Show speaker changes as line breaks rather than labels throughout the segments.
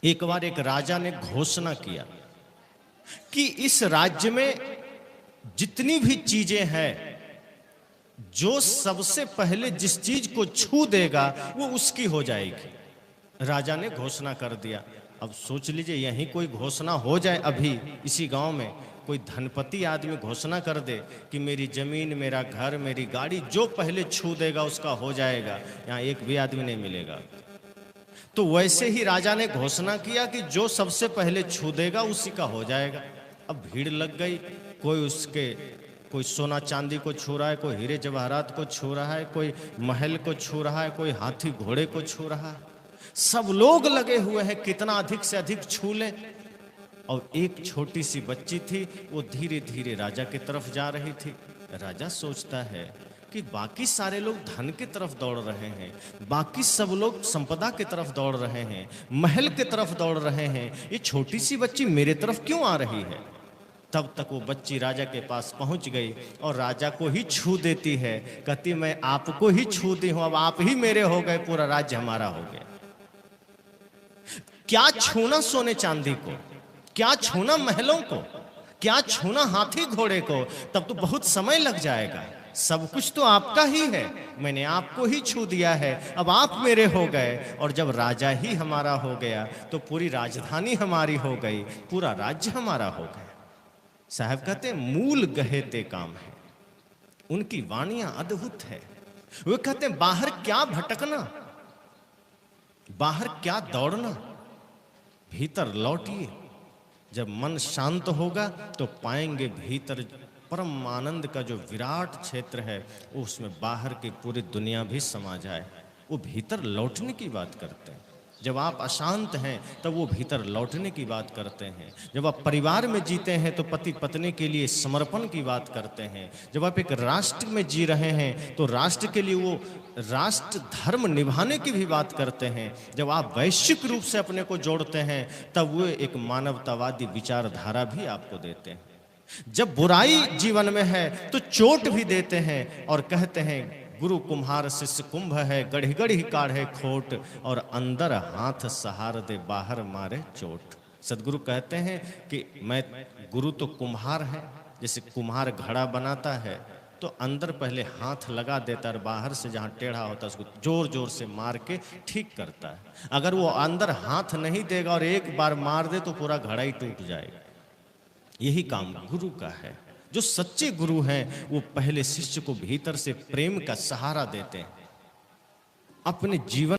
एक बार एक राजा ने घोषणा किया कि इस राज्य में जितनी भी चीजें हैं, जो सबसे पहले जिस चीज को छू देगा वो उसकी हो जाएगी। राजा ने घोषणा कर दिया। अब सोच लीजिए, यहीं कोई घोषणा हो जाए, अभी इसी गांव में कोई धनपति आदमी घोषणा कर दे कि मेरी जमीन, मेरा घर, मेरी गाड़ी जो पहले छू देगा उसका हो जाएगा, यहाँ एक भी आदमी नहीं मिलेगा। तो वैसे ही राजा ने घोषणा किया कि जो सबसे पहले छू देगा उसी का हो जाएगा। अब भीड़ लग गई, कोई सोना चांदी को छू रहा है, कोई हीरे जवाहरात को छू रहा है, कोई महल को छू रहा है, कोई हाथी घोड़े को छू रहा है। सब लोग लगे हुए हैं कितना अधिक से अधिक छू ले। और एक छोटी सी बच्ची थी, वो धीरे धीरे राजा की तरफ जा रही थी। राजा सोचता है कि बाकी सारे लोग धन की तरफ दौड़ रहे हैं, बाकी सब लोग संपदा की तरफ दौड़ रहे हैं, महल की तरफ दौड़ रहे हैं, ये छोटी सी बच्ची मेरे तरफ क्यों आ रही है। तब तक वो बच्ची राजा के पास पहुंच गई और राजा को ही छू देती है। कहती, मैं आपको ही छू दी हूं, अब आप ही मेरे हो गए, पूरा राज्य हमारा हो गया। क्या छूना सोने चांदी को, क्या छूना महलों को, क्या छूना हाथी घोड़े को, तब तो बहुत समय लग जाएगा। सब कुछ तो आपका ही है, मैंने आपको ही छू दिया है, अब आप मेरे हो गए। और जब राजा ही हमारा हो गया तो पूरी राजधानी हमारी हो गई, पूरा राज्य हमारा हो गया। साहब कहते मूल गहे ते काम है। उनकी वाणियां अद्भुत है। वे कहते हैं बाहर क्या भटकना, बाहर क्या दौड़ना, भीतर लौटिए। जब मन शांत होगा तो पाएंगे भीतर परम आनंद का जो विराट क्षेत्र है, उसमें बाहर की पूरी दुनिया भी समा जाए। वो भीतर लौटने की बात करते हैं। जब आप अशांत हैं तब वो भीतर लौटने की बात करते हैं। जब आप परिवार में जीते हैं तो पति पत्नी के लिए समर्पण की बात करते हैं। जब आप एक राष्ट्र में जी रहे हैं तो राष्ट्र के लिए वो राष्ट्र धर्म निभाने की भी बात करते हैं। जब आप वैश्विक रूप से अपने को जोड़ते हैं तब वो एक मानवतावादी विचारधारा भी आपको देते हैं। जब बुराई जीवन में है तो चोट भी देते हैं और कहते हैं गुरु कुम्हार शिष्य कुंभ है, गढ़ी गढ़ी काढ़े खोट, और अंदर हाथ सहार दे बाहर मारे चोट। सदगुरु कहते हैं कि मैं गुरु तो कुम्हार है, जैसे कुम्हार घड़ा बनाता है तो अंदर पहले हाथ लगा देता है और बाहर से जहाँ टेढ़ा होता है उसको जोर जोर से मार के ठीक करता है। अगर वो अंदर हाथ नहीं देगा और एक बार मार दे तो पूरा घड़ा ही टूट जाएगा। यही काम गुरु का है। जो सच्चे गुरु हैं वो पहले शिष्य को भीतर से प्रेम का सहारा देते हैं, अपने जीवन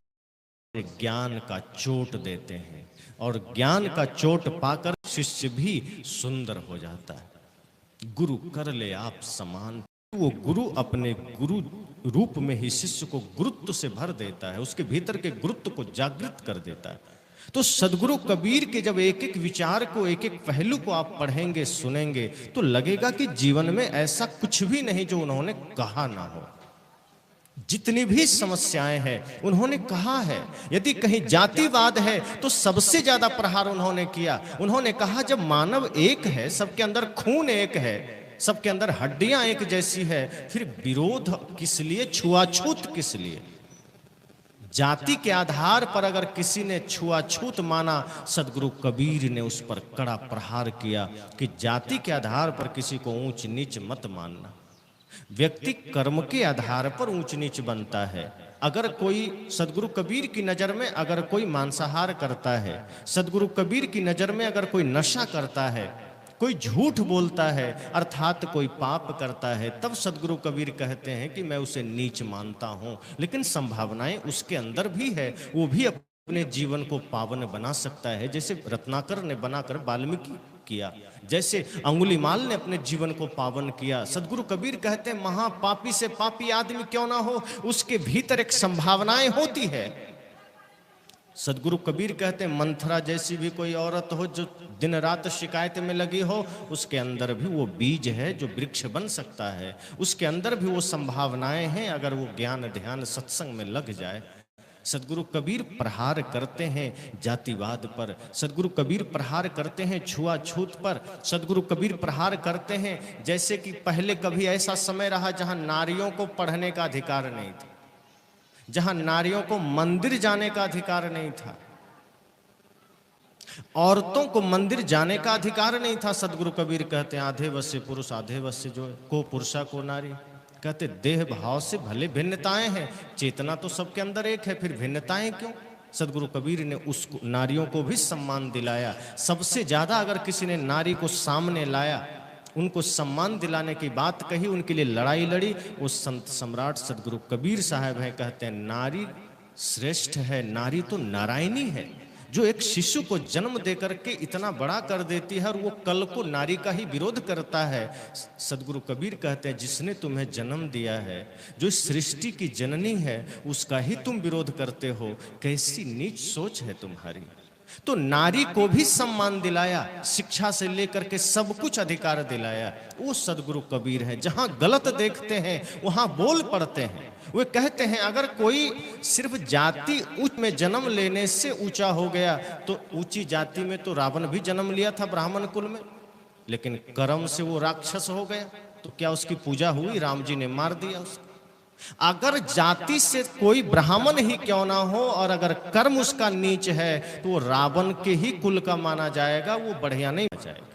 में ज्ञान का चोट देते हैं और ज्ञान का चोट पाकर शिष्य भी सुंदर हो जाता है। गुरु कर ले आप समान। वो गुरु अपने गुरु रूप में ही शिष्य को गुरुत्व से भर देता है, उसके भीतर के गुरुत्व को जागृत कर देता है। तो सदगुरु कबीर के जब एक एक विचार को, एक एक पहलू को आप पढ़ेंगे, सुनेंगे तो लगेगा कि जीवन में ऐसा कुछ भी नहीं जो उन्होंने कहा ना हो। जितनी भी समस्याएं हैं उन्होंने कहा है। यदि कहीं जातिवाद है तो सबसे ज्यादा प्रहार उन्होंने किया। उन्होंने कहा जब मानव एक है, सबके अंदर खून एक है, सबके अंदर हड्डियां एक जैसी है, फिर विरोध किस लिए, छुआछूत किस लिए। जाति के आधार पर अगर किसी ने छुआछूत माना, सदगुरु कबीर ने उस पर कड़ा प्रहार किया कि जाति के आधार पर किसी को ऊंच नीच मत मानना। व्यक्ति कर्म के आधार पर ऊंच नीच बनता है। अगर कोई सदगुरु कबीर की नजर में अगर कोई मांसाहार करता है, सदगुरु कबीर की नजर में अगर कोई नशा करता है, कोई झूठ बोलता है, अर्थात कोई पाप करता है, तब सदगुरु कबीर कहते हैं कि मैं उसे नीच मानता हूं। लेकिन संभावनाएं उसके अंदर भी है, वो भी अपने जीवन को पावन बना सकता है, जैसे रत्नाकर ने बनाकर वाल्मीकि किया, जैसे अंगुलीमाल ने अपने जीवन को पावन किया। सदगुरु कबीर कहते हैं महापापी से पापी आदमी क्यों ना हो, उसके भीतर एक संभावनाएं होती है। सदगुरु कबीर कहते हैं मंथरा जैसी भी कोई औरत हो जो दिन रात शिकायत में लगी हो, उसके अंदर भी वो बीज है जो वृक्ष बन सकता है। उसके अंदर भी वो संभावनाएं हैं अगर वो ज्ञान ध्यान सत्संग में लग जाए। सदगुरु कबीर प्रहार करते हैं जातिवाद पर, सदगुरु कबीर प्रहार करते हैं छुआछूत पर, सदगुरु कबीर प्रहार करते हैं जैसे कि पहले कभी ऐसा समय रहा जहां नारियों को पढ़ने का अधिकार नहीं था, जहां नारियों को मंदिर जाने का अधिकार नहीं था। औरतों को मंदिर जाने का अधिकार नहीं था। सदगुरु कबीर कहते हैं आधे वश से पुरुष आधे वश से जो है, को पुरुषा को नारी। कहते देह भाव से भले भिन्नताएं हैं, चेतना तो सबके अंदर एक है, फिर भिन्नताएं क्यों। सदगुरु कबीर ने उस नारियों को भी सम्मान दिलाया। सबसे ज्यादा अगर किसी ने नारी को सामने लाया, उनको सम्मान दिलाने की बात कही, उनके लिए लड़ाई लड़ी, वो संत सम्राट सदगुरु कबीर साहब हैं। कहते हैं नारी श्रेष्ठ है, नारी तो नारायणी है, जो एक शिशु को जन्म देकर के इतना बड़ा कर देती है और वो कल को नारी का ही विरोध करता है। सदगुरु कबीर कहते हैं जिसने तुम्हें जन्म दिया है, जो सृष्टि की जननी है, उसका ही तुम विरोध करते हो, कैसी नीच सोच है तुम्हारी। तो नारी को भी सम्मान दिलाया, शिक्षा से लेकर के सब कुछ अधिकार दिलाया। वो सदगुरु कबीर है। जहां गलत देखते हैं वहां बोल पड़ते हैं। वे कहते हैं अगर कोई सिर्फ जाति उच्च में जन्म लेने से ऊंचा हो गया, तो ऊंची जाति में तो रावण भी जन्म लिया था ब्राह्मण कुल में, लेकिन कर्म से वो राक्षस हो गया, तो क्या उसकी पूजा हुई? राम जी ने मार दिया उसको। अगर जाति से कोई ब्राह्मण ही क्यों ना हो और अगर कर्म उसका नीच है, तो वो रावण के ही कुल का माना जाएगा, वो बढ़िया नहीं जाएगा।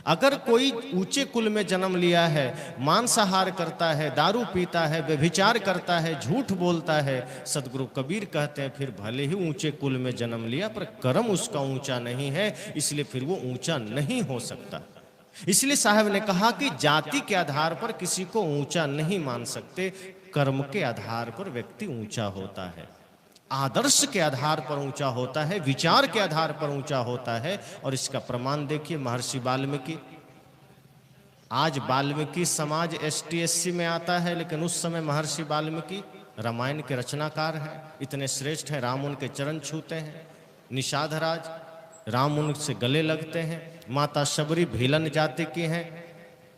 अगर कोई ऊंचे कुल में जन्म लिया है, मांसाहार करता है, दारू पीता है, व्यभिचार करता है, झूठ बोलता है, सदगुरु कबीर कहते हैं फिर भले ही ऊंचे कुल में जन्म लिया, पर कर्म उसका ऊंचा नहीं है, इसलिए फिर वो ऊंचा नहीं हो सकता। इसलिए साहब ने कहा कि जाति के आधार पर किसी को ऊंचा नहीं मान सकते, कर्म के आधार पर व्यक्ति ऊंचा होता है, आदर्श के आधार पर ऊंचा होता है, विचार के आधार पर ऊंचा होता है। और इसका प्रमाण देखिए महर्षि वाल्मीकि। आज वाल्मीकि समाज ST/SC में आता है, लेकिन उस समय महर्षि वाल्मीकि रामायण के रचनाकार हैं, इतने श्रेष्ठ हैं। राम उनके चरण छूते हैं, निषाद राज राम उनसे गले लगते हैं, माता शबरी भीलन जाति की हैं,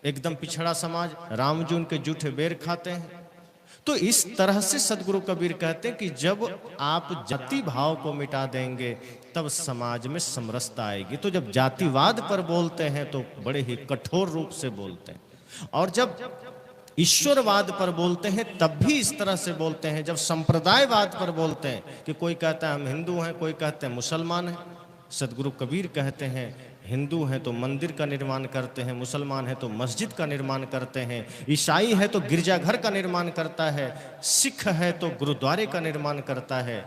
एकदम पिछड़ा समाज, राम जी उनके जूठे बेर खाते हैं। तो इस तरह से सदगुरु कबीर कहते हैं कि जब आप जाति भाव को मिटा देंगे तब समाज में समरसता आएगी। तो जब जातिवाद पर बोलते हैं तो बड़े ही कठोर रूप से बोलते हैं, और जब ईश्वरवाद पर बोलते हैं तब भी इस तरह से बोलते हैं। जब संप्रदायवाद पर बोलते हैं कि कोई कहता है हम हिंदू हैं, कोई कहते हैं मुसलमान हैं, सदगुरु कबीर कहते हैं हिंदू हैं तो मंदिर का निर्माण करते हैं, मुसलमान है तो मस्जिद का निर्माण करते हैं, ईसाई है तो गिरजाघर का निर्माण करता है, सिख है तो गुरुद्वारे का निर्माण करता है।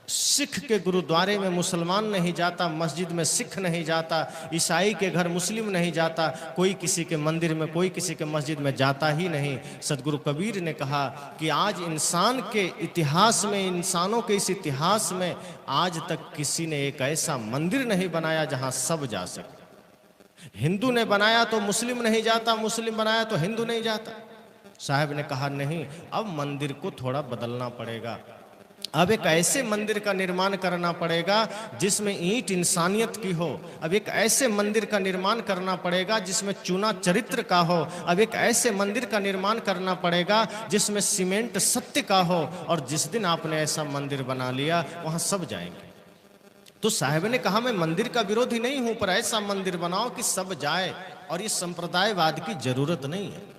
सिख के गुरुद्वारे में मुसलमान नहीं जाता, मस्जिद में सिख नहीं जाता, ईसाई के घर मुस्लिम नहीं जाता, कोई किसी के मंदिर में, कोई किसी के मस्जिद में जाता ही नहीं। सदगुरु कबीर ने कहा कि आज इंसान के इतिहास में, इंसानों के इस इतिहास में आज तक किसी ने एक ऐसा मंदिर नहीं बनाया जहां सब जा सके। हिंदू ने बनाया तो मुस्लिम नहीं जाता, मुस्लिम बनाया तो हिंदू नहीं जाता। साहब ने कहा नहीं, अब मंदिर को थोड़ा बदलना पड़ेगा, अब एक ऐसे मंदिर का निर्माण करना पड़ेगा जिसमें ईंट इंसानियत की हो। अब एक ऐसे मंदिर का निर्माण करना पड़ेगा जिसमें चूना चरित्र का हो। अब एक ऐसे मंदिर का निर्माण करना पड़ेगा जिसमें सीमेंट सत्य का हो। और जिस दिन आपने ऐसा मंदिर बना लिया वहां सब जाएंगे। तो साहब ने कहा मैं मंदिर का विरोधी नहीं हूं, पर ऐसा मंदिर बनाओ कि सब जाए, और ये संप्रदायवाद की जरूरत नहीं है।